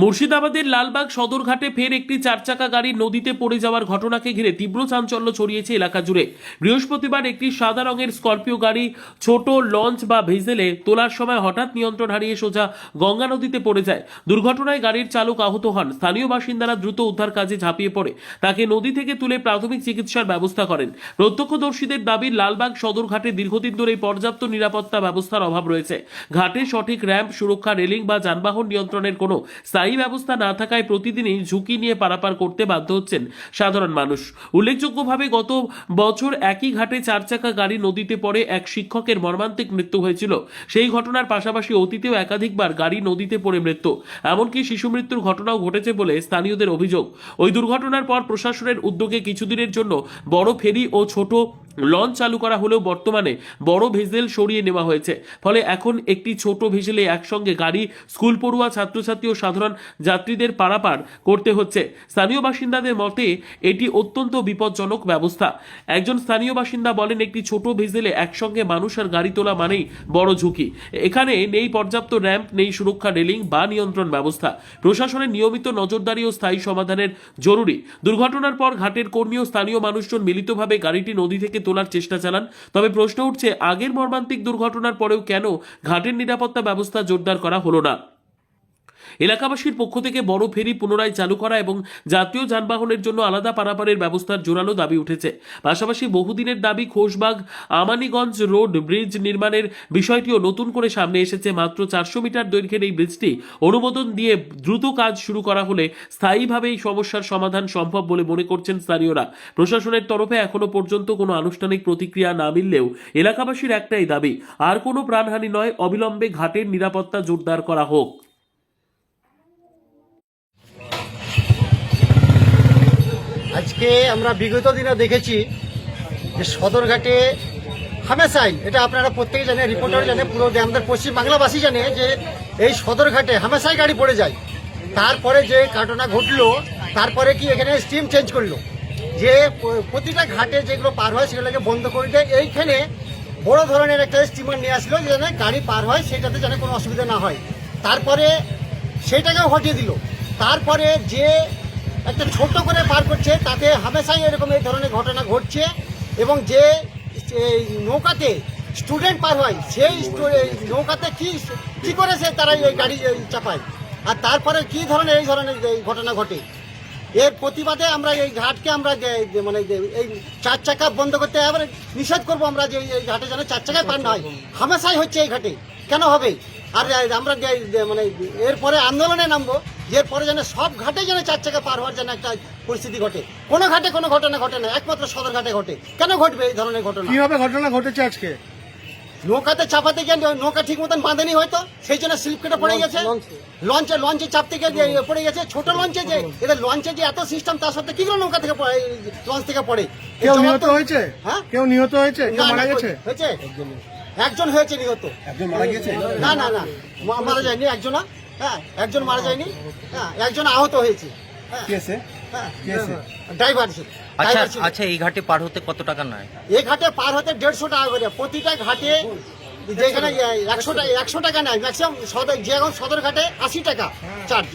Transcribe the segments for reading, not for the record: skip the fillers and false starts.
মুর্শিদাবাদের লালবাগ সদরঘাটে ফের একটি চারচাকা গাড়ি নদীতে পড়ে যাওয়ার ঘটনাকে ঘিরে তীব্র চাঞ্চল্য ছড়িয়েছে এলাকা জুড়ে। বৃহস্পতিবার একটি সাদা রঙের স্করপিও গাড়ি ছোট লঞ্চ বা ভেসেলে তোলার সময় হঠাৎ নিয়ন্ত্রণ হারিয়ে সোজা গঙ্গা নদীতে পড়ে যায়। দুর্ঘটনায় গাড়ির চালক আহত হন। স্থানীয় বাসিন্দারা দ্রুত উদ্ধার কাজে ঝাঁপিয়ে পড়ে তাকে নদী থেকে তুলে প্রাথমিক চিকিৎসার ব্যবস্থা করেন। প্রত্যক্ষদর্শীদের দাবি, লালবাগ সদরঘাটে দীর্ঘদিন ধরে পর্যাপ্ত নিরাপত্তা ব্যবস্থার অভাব রয়েছে। ঘাটে সঠিক র্যাম্প, সুরক্ষা রেলিং বা যানবাহন নিয়ন্ত্রণের কোনো স্থায়ী ব্যবস্থা না থাকায় প্রতিদিনই ঝুঁকি নিয়ে পারাপার করতে বাধ্য হচ্ছেন সাধারণ মানুষ। উল্লেখযোগ্যভাবে গত বছর একই ঘাটে চারচাকা গাড়ি নদীতে পড়ে এক শিক্ষকের মর্মান্তিক মৃত্যু হয়েছিল। সেই ঘটনার পাশাপাশি অতীতেও একাধিকবার গাড়ি নদীতে পড়ে মৃত্যু, এমনকি শিশু মৃত্যুর ঘটনাও ঘটেছে বলে স্থানীয়দের অভিযোগ। ওই দুর্ঘটনার পর প্রশাসনের উদ্যোগে কিছুদিনের জন্য বড় ফেরি ও ছোট লঞ্চ চালু করা হলেও বর্তমানে বড় ভেসেল সরিয়ে নেওয়া হয়েছে। ফলে এখন একটি ছোট ভেসেলে একসঙ্গে গাড়ি, স্কুল পড়ুয়া, ছাত্রছাত্রী ও সাধারণ যাত্রীদের পারাপার করতে হচ্ছে। স্থানীয় বাসিন্দাদের মতে এটি অত্যন্ত বিপজ্জনক ব্যবস্থা। একজন স্থানীয় বাসিন্দা বলেন, একটি ছোট ভেসেলে একসঙ্গে মানুষ আর গাড়ি তোলা মানেই বড় ঝুঁকি। এখানে নেই পর্যাপ্ত র্যাম্প, নেই সুরক্ষা রেলিং বা নিয়ন্ত্রণ ব্যবস্থা। প্রশাসনের নিয়মিত নজরদারি ও স্থায়ী সমাধানের জরুরি। দুর্ঘটনার পর ঘাটের কর্মী ও স্থানীয় মানুষজন মিলিতভাবে গাড়িটি নদী থেকে তোলার চেষ্টা চালান। তবে প্রশ্ন উঠছে, আগের মর্মান্তিক দুর্ঘটনার পরেও কেন ঘাটের নিরাপত্তা ব্যবস্থা জোরদার করা হলো না? এলাকাবাসীর পক্ষ থেকে বড় ফেরি পুনরায় চালু করা এবং জাতীয় যানবাহনের জন্য আলাদা পারাপারের ব্যবস্থার জোরালো দাবি উঠেছে। পাশাপাশি বহুদিনের দাবি খোশবাগ আমানিগঞ্জ রোড ব্রিজ নির্মাণের বিষয়টিও নতুন করে সামনে এসেছে। মাত্র 400 মিটার দৈর্ঘ্যের এই ব্রিজটি অনুমোদন দিয়ে দ্রুত কাজ শুরু করা হলে স্থায়ীভাবে এই সমস্যার সমাধান সম্ভব বলে মনে করছেন স্থানীয়রা। প্রশাসনের তরফে এখনো পর্যন্ত কোনো আনুষ্ঠানিক প্রতিক্রিয়া না মিললেও এলাকাবাসীর একটাই দাবি, আর কোনো প্রাণহানি নয়, অবিলম্বে ঘাটের নিরাপত্তা জোরদার করা হোক। আজকে আমরা বিগত দিনে দেখেছি যে সদরঘাটে হামেশাই, এটা আপনারা প্রত্যেকে জানে, রিপোর্টার জানে, পুরো আমাদের পশ্চিমবাংলাবাসী জানে যে এই সদরঘাটে হামেশাই গাড়ি পড়ে যায়। তারপরে যে ঘটনা ঘটলো, তারপরে কি এখানে স্টিম চেঞ্জ করলো, যে প্রতিটা ঘাটে যেগুলো পার হয় সেগুলোকে বন্ধ করে দেয়। এইখানে বড় ধরনের একটা স্টিমার নিয়ে আসলো যেন গাড়ি পার হয়, সেটাতে যেন কোনো অসুবিধা না হয়। তারপরে সেইটাকেও হটিয়ে দিল। তারপরে যে একটা ছোট করে পার করছে, তাতে হামেশাই এরকম এই ধরনের ঘটনা ঘটছে। এবং যে নৌকাতে স্টুডেন্ট পার হয়, সেই নৌকাতে কি করেছে তারা এই গাড়ি চাপায়, আর তারপরে কি ধরনের এই ধরনের ঘটনা ঘটে। এর প্রতিবাদে আমরা এই ঘাটকে আমরা মানে এই চার চাকা বন্ধ করতে এবারে নিষেধ করবো আমরা, যে এই ঘাটে যেন চার চাকায় পার না হয়। হামেশাই হচ্ছে এই ঘাটে, কেন হবে? আর আমরা মানে এরপরে আন্দোলনে নামবো, এরপরে যেন সব ঘাটে যেন চার চাকা পার হওয়ার যেন একটা পরিস্থিতি ঘটে। কোনো ঘাটে কোনো ঘটনা ঘটে না, একমাত্র সদর ঘাটে ঘটে। কেন ঘটবে এই ধরনের ঘটনা? কিভাবে ঘটনা ঘটেছে আজকে? নৌকাতে চাপাতে গিয়ে নৌকা ঠিক মতন বাঁধেনি হয়তো, সেই জন্য স্লিপ কেটে পড়ে গেছে। লঞ্চে চাপতে গিয়ে পড়ে গেছে। ছোট লঞ্চে যে এদের লঞ্চে যে এত সিস্টেম, তার সাথে কি করে নৌকা থেকে লঞ্চ থেকে পড়ে? কেউ নিহত হয়েছে? হ্যাঁ, কেউ নিহত হয়েছে? কেউ মারা গেছে? হয়েছে, একজন হয়েছে নিহত। একজন মারা গেছে? না না না, মারা যায়নি একজন। হ্যাঁ, একজন মারা যায়নি। হ্যাঁ, একজন আহত হয়েছে। ড্রাইভার। আচ্ছা, এই ঘাটে পার হতে কত টাকা নেয়? এই ঘাটে পার হতে 150 টাকা করে। প্রতিটা ঘাটে যেখানে 100 টাকা নেয় ম্যাক্সিমাম। যেমন সদর ঘাটে 80 টাকা চার্জ,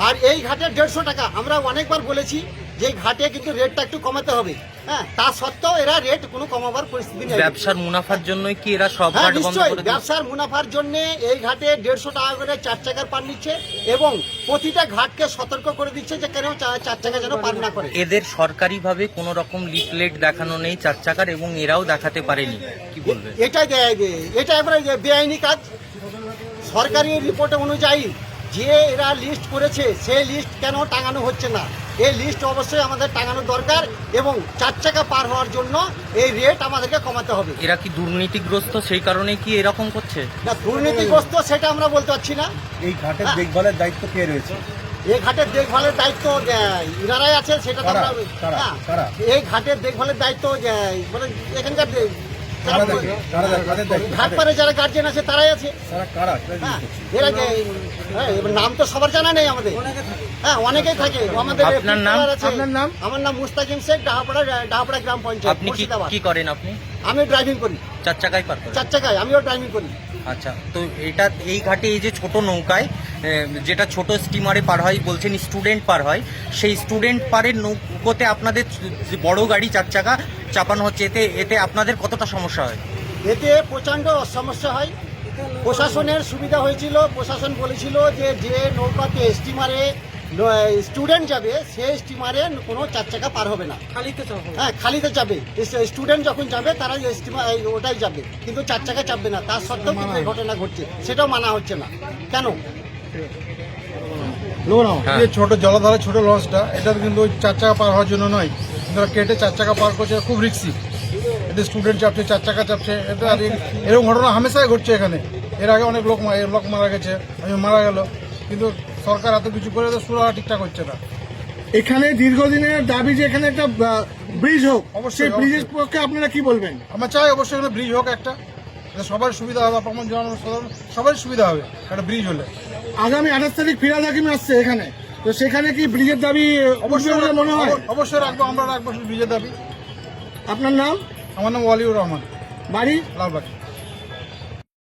আর এই ঘাটে 150 টাকা। আমরা অনেকবার বলেছি যে ঘাটে কিন্তু রেটটা একটু কমাতে হবে। হ্যাঁ, তা সত্ত্বেও এরা রেট কোনো কমাবার পরিস্থিতি নেই। ব্যবসার মুনাফার জন্যই কি এরা সব হ্যাঁ, ঘাট বন্ধ নিশ্চয়ই করে দিয়েছে? ব্যবসার মুনাফার জন্য এই ঘাটে 150 টাকা করে চার চাকার পার নিচ্ছে, এবং প্রতিটা ঘাটকে সতর্ক করে দিচ্ছে যে কেন চার চাকা যেন পার না করে। এদের সরকারিভাবে কোনো রকম লিফলেট দেখানো নেই চার চাকার, এবং এরাও দেখাতে পারেনি, কি বলবে? এটা এবারে বেআইনি কাজ। সরকারি রিপোর্ট অনুযায়ী যে এরা লিস্ট করেছে, সেই লিস্ট কেন টাঙানো হচ্ছে না? এই লিস্ট অবশ্যই আমাদের টাঙানো দরকার, এবং চার চাকা পার হওয়ার জন্য এই রেট আমাদেরকে কমাতে হবে। এরা কি দুর্নীতিগ্রস্ত, সেই কারণে কি এরকম করছে? না, দুর্নীতিগ্রস্ত সেটা আমরা বলতে পারছি না। এই ঘাটের দেখভালের দায়িত্ব কে রয়েছে? এই ঘাটের দেখভালের দায়িত্ব ইনারাই আছে, সেটা তো আমরা। হ্যাঁ, এই ঘাটের দেখভালের দায়িত্ব মানে এখানকার ঘাট পারে যারা গার্জেন আছে তারাই আছে। হ্যাঁ, এরা এবার নাম তো সবার জানা নেই আমাদের। হ্যাঁ, অনেকেই থাকে আমাদের। আপনার নাম? আমার নাম মুস্তাকিম শেখ, ডাহাপাড়া গ্রাম পঞ্চায়েত। আপনি কি করেন? আপনি? আমি ড্রাইভিং করি। চার চাকায় পার করেন? চার চাকায় আমিও ড্রাইভিং করি। আচ্ছা, তো এই ঘাটে এই যে ছোট নৌকায় যেটা ছোট স্টিমারে পার হয়, বলছেন স্টুডেন্ট পার হয়, সেই স্টুডেন্ট পারের নৌকোতে আপনাদের যে বড় গাড়ি 4 চাকা চাপানো হচ্ছে, এতে আপনাদের কতটা সমস্যা হয়? এতে প্রচণ্ড সমস্যা হয়। প্রশাসনের সুবিধা হয়েছিল, প্রশাসন বলেছিল যে যে নৌকাতে স্টিমারে স্টুডেন্ট যাবে সেই স্টিমারে কোনো 4 চাকা পার হবে না, হ্যাঁ খালিতে যাবে। স্টুডেন্ট যখন যাবে তারা স্টিমার ওটাই যাবে, কিন্তু 4 চাকা চাপবে না। তার সত্ত্বেও কিন্তু এই ঘটনা ঘটছে, সেটাও মানা হচ্ছে না কেন? হ্যাঁ। যে ছোট জলাধারের ছোট লঞ্চটা, এটা কিন্তু ওই 4 চাকা পার হওয়ার জন্য নয়, কিন্তু ওরা কেটে 4 চাকা পার করছে, খুব রিস্কি। এতে স্টুডেন্ট চাপছে, 4 চাকা চাপছে, এটা আর এরকম ঘটনা হামেশাই ঘটছে এখানে। এর আগে অনেক লোক মারা গেছে, মারা গেল, কিন্তু সরকার এত কিছু করে তো সুরাহা ঠিকঠাক হচ্ছে না। এখানে দীর্ঘদিনের দাবি যে এখানে একটা ব্রিজ হোক, অবশ্যই, সেই ব্রিজের অবশ্যই। পক্ষে আপনারা কি বলবেন? আমরা চাই অবশ্যই এখানে ব্রিজ হোক একটা, সবার সুবিধা হবে, আপনার জনসাধারণ সবারই সুবিধা হবে একটা ব্রিজ হলে। আগামী 28 তারিখ ফিরাদ হাকিম আসছে এখানে, তো সেখানে কি ব্রিজের দাবি অবশ্যই বলে মনে হয়? অবশ্যই রাখবো, আমরা রাখবো ব্রিজের দাবি। আপনার নাম? আমার নাম ওয়ালিউর রহমান, বাড়ি? লালবাগ।